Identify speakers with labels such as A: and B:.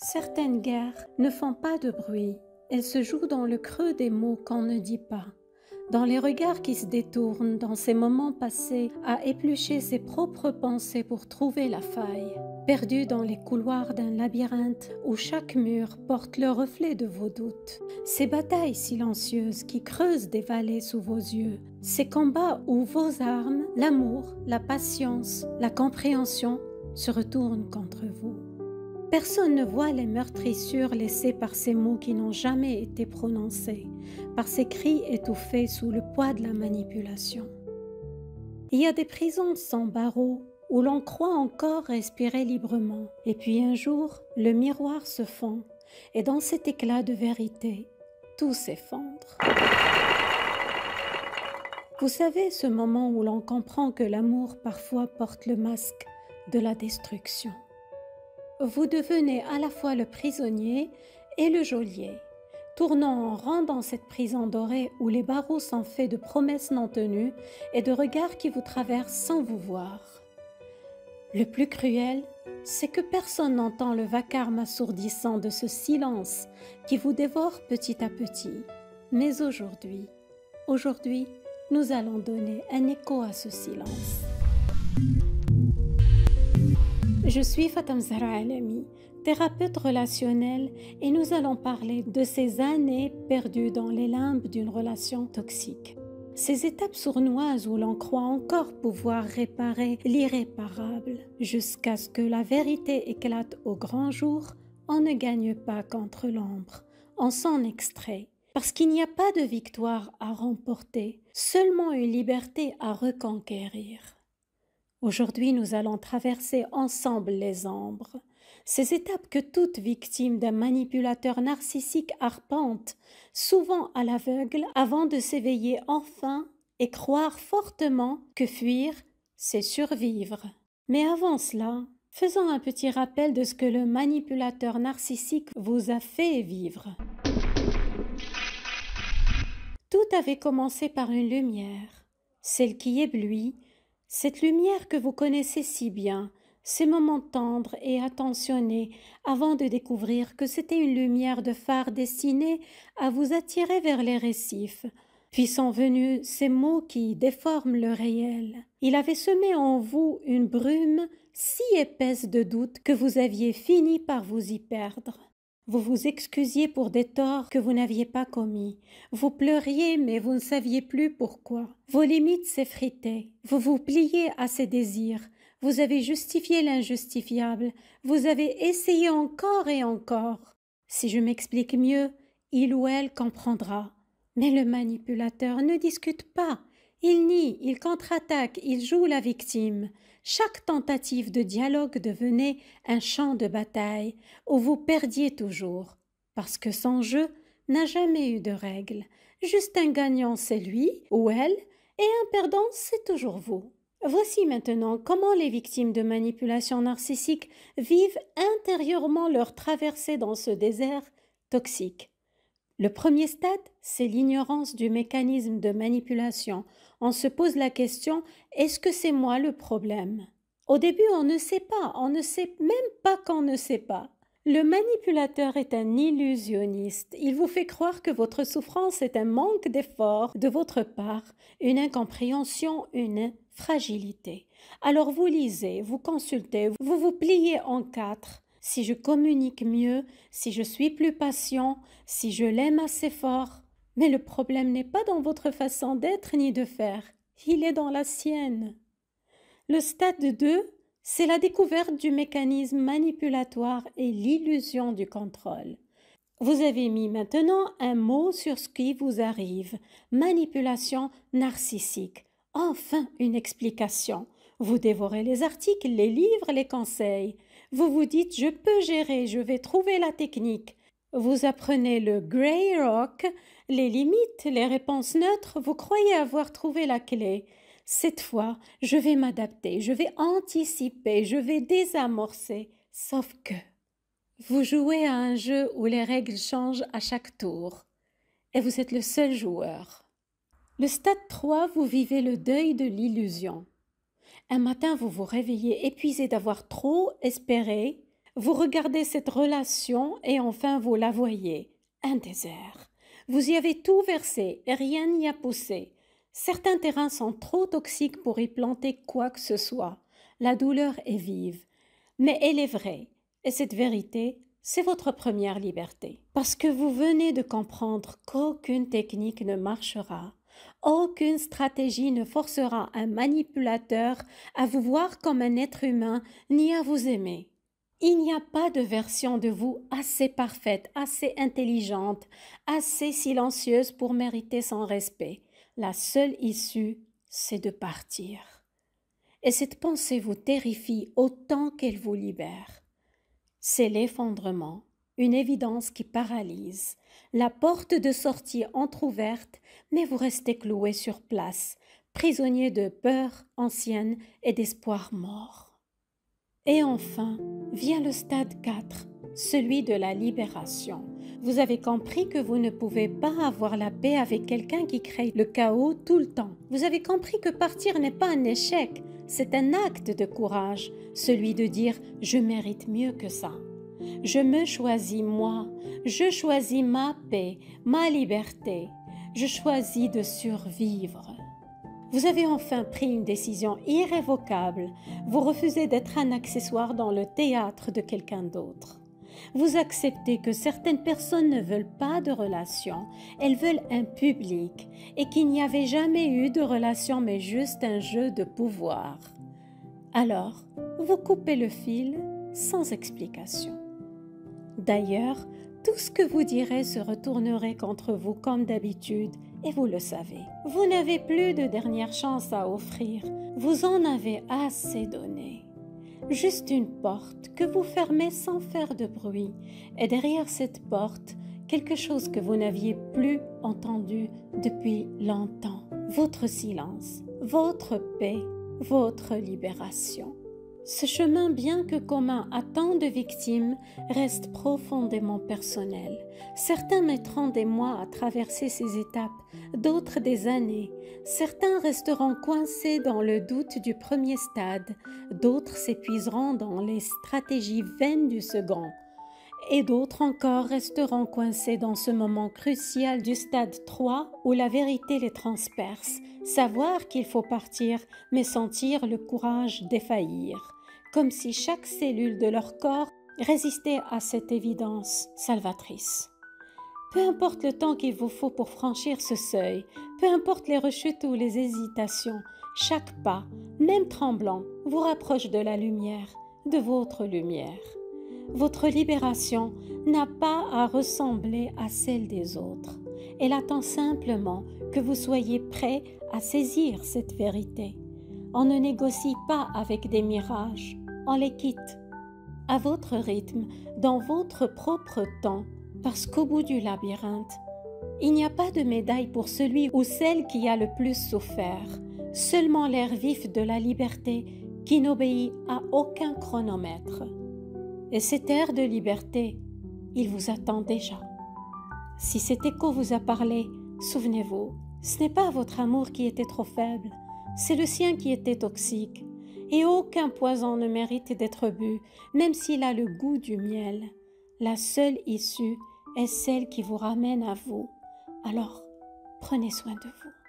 A: Certaines guerres ne font pas de bruit, elles se jouent dans le creux des mots qu'on ne dit pas, dans les regards qui se détournent, dans ces moments passés à éplucher ses propres pensées pour trouver la faille, perdu dans les couloirs d'un labyrinthe où chaque mur porte le reflet de vos doutes, ces batailles silencieuses qui creusent des vallées sous vos yeux, ces combats où vos armes, l'amour, la patience, la compréhension se retournent contre vous. Personne ne voit les meurtrissures laissées par ces mots qui n'ont jamais été prononcés, par ces cris étouffés sous le poids de la manipulation. Il y a des prisons sans barreaux où l'on croit encore respirer librement, et puis un jour, le miroir se fond, et dans cet éclat de vérité, tout s'effondre. Vous savez ce moment où l'on comprend que l'amour parfois porte le masque de la destruction. Vous devenez à la fois le prisonnier et le geôlier, tournant en rond dans cette prison dorée où les barreaux sont faits de promesses non tenues et de regards qui vous traversent sans vous voir. Le plus cruel, c'est que personne n'entend le vacarme assourdissant de ce silence qui vous dévore petit à petit. Mais aujourd'hui, nous allons donner un écho à ce silence. Je suis Fatem Zahra Alami, thérapeute relationnelle, et nous allons parler de ces années perdues dans les limbes d'une relation toxique. Ces étapes sournoises où l'on croit encore pouvoir réparer l'irréparable, jusqu'à ce que la vérité éclate au grand jour, on ne gagne pas contre l'ombre, on s'en extrait. Parce qu'il n'y a pas de victoire à remporter, seulement une liberté à reconquérir. Aujourd'hui, nous allons traverser ensemble les ombres, ces étapes que toute victime d'un manipulateur narcissique arpente, souvent à l'aveugle, avant de s'éveiller enfin et croire fortement que fuir, c'est survivre. Mais avant cela, faisons un petit rappel de ce que le manipulateur narcissique vous a fait vivre. Tout avait commencé par une lumière, celle qui éblouit, cette lumière que vous connaissez si bien, ces moments tendres et attentionnés avant de découvrir que c'était une lumière de phare destinée à vous attirer vers les récifs. Puis sont venus ces mots qui déforment le réel. Il avait semé en vous une brume si épaisse de doute que vous aviez fini par vous y perdre. Vous vous excusiez pour des torts que vous n'aviez pas commis. Vous pleuriez, mais vous ne saviez plus pourquoi. Vos limites s'effritaient. Vous vous pliez à ses désirs. Vous avez justifié l'injustifiable. Vous avez essayé encore et encore. Si je m'explique mieux, il ou elle comprendra. Mais le manipulateur ne discute pas. Il nie, il contre-attaque, il joue la victime. Chaque tentative de dialogue devenait un champ de bataille où vous perdiez toujours, parce que son jeu n'a jamais eu de règles. Juste un gagnant, c'est lui ou elle, et un perdant, c'est toujours vous. Voici maintenant comment les victimes de manipulation narcissique vivent intérieurement leur traversée dans ce désert toxique. Le premier stade, c'est l'ignorance du mécanisme de manipulation. On se pose la question, est-ce que c'est moi le problème? Au début, on ne sait pas, on ne sait même pas qu'on ne sait pas. Le manipulateur est un illusionniste. Il vous fait croire que votre souffrance est un manque d'effort de votre part, une incompréhension, une fragilité. Alors vous lisez, vous consultez, vous vous pliez en quatre. Si je communique mieux, si je suis plus patient, si je l'aime assez fort. Mais le problème n'est pas dans votre façon d'être ni de faire, il est dans la sienne. Le stade 2, c'est la découverte du mécanisme manipulatoire et l'illusion du contrôle. Vous avez mis maintenant un mot sur ce qui vous arrive, manipulation narcissique. Enfin une explication. Vous dévorez les articles, les livres, les conseils. Vous vous dites « je peux gérer, je vais trouver la technique ». Vous apprenez le Grey Rock, les limites, les réponses neutres, vous croyez avoir trouvé la clé. Cette fois, je vais m'adapter, je vais anticiper, je vais désamorcer. Sauf que vous jouez à un jeu où les règles changent à chaque tour. Et vous êtes le seul joueur. Le stade 3, vous vivez le deuil de l'illusion. Un matin, vous vous réveillez épuisé d'avoir trop espéré. Vous regardez cette relation et enfin vous la voyez. Un désert. Vous y avez tout versé et rien n'y a poussé. Certains terrains sont trop toxiques pour y planter quoi que ce soit. La douleur est vive. Mais elle est vraie. Et cette vérité, c'est votre première liberté. Parce que vous venez de comprendre qu'aucune technique ne marchera. Aucune stratégie ne forcera un manipulateur à vous voir comme un être humain ni à vous aimer. Il n'y a pas de version de vous assez parfaite, assez intelligente, assez silencieuse pour mériter son respect. La seule issue, c'est de partir. Et cette pensée vous terrifie autant qu'elle vous libère. C'est l'effondrement, une évidence qui paralyse. La porte de sortie entr'ouverte, mais vous restez cloué sur place, prisonnier de peurs anciennes et d'espoirs morts. Et enfin, vient le stade 4, celui de la libération. Vous avez compris que vous ne pouvez pas avoir la paix avec quelqu'un qui crée le chaos tout le temps. Vous avez compris que partir n'est pas un échec, c'est un acte de courage, celui de dire « je mérite mieux que ça ». Je me choisis moi, je choisis ma paix, ma liberté, je choisis de survivre. Vous avez enfin pris une décision irrévocable. Vous refusez d'être un accessoire dans le théâtre de quelqu'un d'autre. Vous acceptez que certaines personnes ne veulent pas de relation, elles veulent un public et qu'il n'y avait jamais eu de relation mais juste un jeu de pouvoir. Alors, vous coupez le fil sans explication. D'ailleurs, tout ce que vous direz se retournerait contre vous comme d'habitude, et vous le savez. Vous n'avez plus de dernière chance à offrir, vous en avez assez donné. Juste une porte que vous fermez sans faire de bruit, et derrière cette porte, quelque chose que vous n'aviez plus entendu depuis longtemps. Votre silence, votre paix, votre libération. Ce chemin, bien que commun à tant de victimes, reste profondément personnel. Certains mettront des mois à traverser ces étapes, d'autres des années. Certains resteront coincés dans le doute du premier stade, d'autres s'épuiseront dans les stratégies vaines du second. Et d'autres encore resteront coincés dans ce moment crucial du stade 3 où la vérité les transperce, savoir qu'il faut partir, mais sentir le courage défaillir, comme si chaque cellule de leur corps résistait à cette évidence salvatrice. Peu importe le temps qu'il vous faut pour franchir ce seuil, peu importe les rechutes ou les hésitations, chaque pas, même tremblant, vous rapproche de la lumière, de votre lumière. Votre libération n'a pas à ressembler à celle des autres. Elle attend simplement que vous soyez prêt à saisir cette vérité. On ne négocie pas avec des mirages, on les quitte. À votre rythme, dans votre propre temps, parce qu'au bout du labyrinthe, il n'y a pas de médaille pour celui ou celle qui a le plus souffert, seulement l'air vif de la liberté qui n'obéit à aucun chronomètre. Et cet air de liberté, il vous attend déjà. Si cet écho vous a parlé, souvenez-vous, ce n'est pas votre amour qui était trop faible, c'est le sien qui était toxique. Et aucun poison ne mérite d'être bu, même s'il a le goût du miel. La seule issue est celle qui vous ramène à vous. Alors, prenez soin de vous.